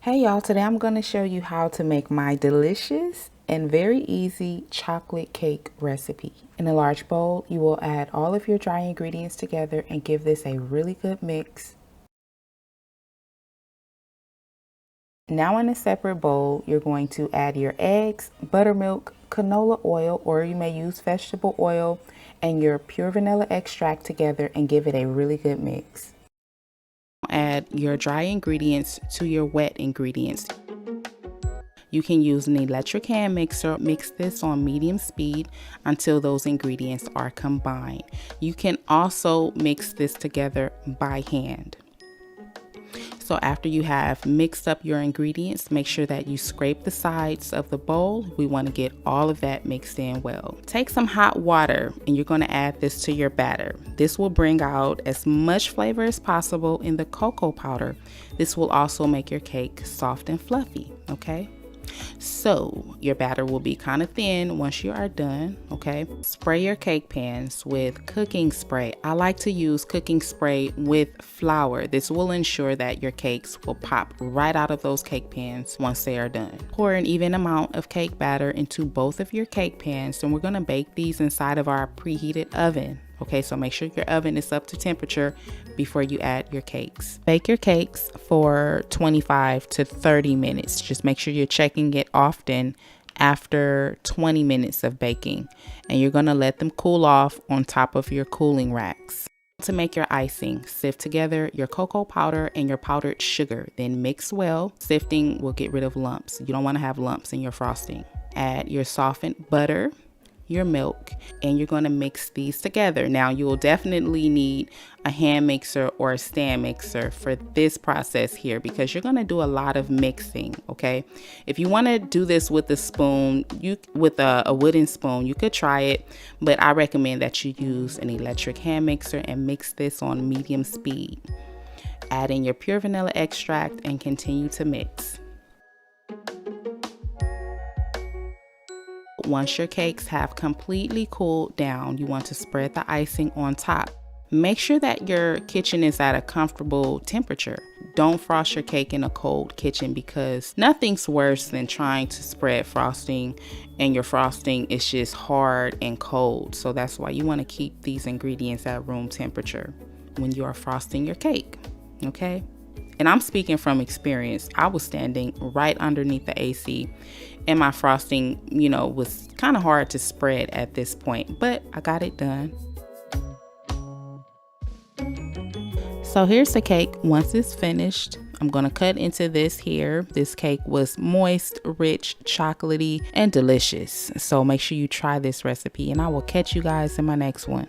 Hey y'all, today I'm going to show you how to make my delicious and very easy chocolate cake recipe. In a large bowl, you will add all of your dry ingredients together and give this a really good mix. Now in a separate bowl, you're going to add your eggs, buttermilk, canola oil, or you may use vegetable oil, and your pure vanilla extract together and give it a really good mix. Add your dry ingredients to your wet ingredients. You can use an electric hand mixer. Mix this on medium speed until those ingredients are combined. You can also mix this together by hand. So after you have mixed up your ingredients, make sure that you scrape the sides of the bowl. We want to get all of that mixed in well. Take some hot water and you're going to add this to your batter. This will bring out as much flavor as possible in the cocoa powder. This will also make your cake soft and fluffy, okay? So your batter will be kind of thin once you are done, okay? Spray your cake pans with cooking spray. I like to use cooking spray with flour. This will ensure that your cakes will pop right out of those cake pans once they are done. Pour an even amount of cake batter into both of your cake pans, and we're gonna bake these inside of our preheated oven. Okay, so make sure your oven is up to temperature before you add your cakes. Bake your cakes for 25 to 30 minutes. Just make sure you're checking it often after 20 minutes of baking. And you're gonna let them cool off on top of your cooling racks. To make your icing, sift together your cocoa powder and your powdered sugar. Then mix well. Sifting will get rid of lumps. You don't wanna have lumps in your frosting. Add your softened butter, your milk, and you're going to mix these together. Now you will definitely need a hand mixer or a stand mixer for this process here because you're going to do a lot of mixing, okay? If you want to do this with a spoon, with a wooden spoon, you could try it, but I recommend that you use an electric hand mixer and mix this on medium speed. Add in your pure vanilla extract and continue to mix. Once your cakes have completely cooled down, you want to spread the icing on top. Make sure that your kitchen is at a comfortable temperature. Don't frost your cake in a cold kitchen because nothing's worse than trying to spread frosting and your frosting is just hard and cold. So that's why you want to keep these ingredients at room temperature when you are frosting your cake, okay? And I'm speaking from experience. I was standing right underneath the AC and my frosting, was kind of hard to spread at this point, but I got it done. So here's the cake once it's finished. I'm gonna cut into this here. This cake was moist, rich, chocolatey, and delicious. So make sure you try this recipe and I will catch you guys in my next one.